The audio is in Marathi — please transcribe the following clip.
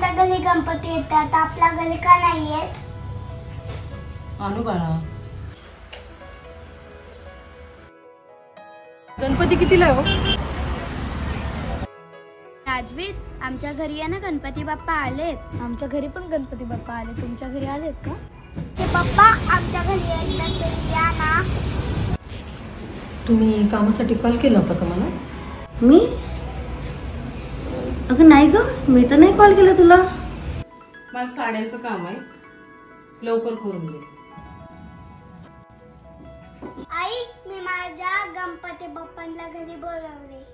त्यांच्या घरी गणपती येतात, आपल्या घरी का नाही येत? आणू बाळा. गणपती कितीला हो? राजवीर, आमच्या घरी आहे ना गणपती बाप्पा आलेत. आमच्या घरी पण गणपती बाप्पा आले. तुमच्या घरी आलेत का? ते बाप्पा आमच्या घरी एकदा तरी या ना. तुम्ही कामासाठी कॉल केला होता का मला? मी? अगं नाही ग, मी तर नाही कॉल केला तुला. माझं साड्यांचं काम आहे, लवकर करून दे. आई, मी माझ्या गणपती बाप्पांना घरी बोलावले.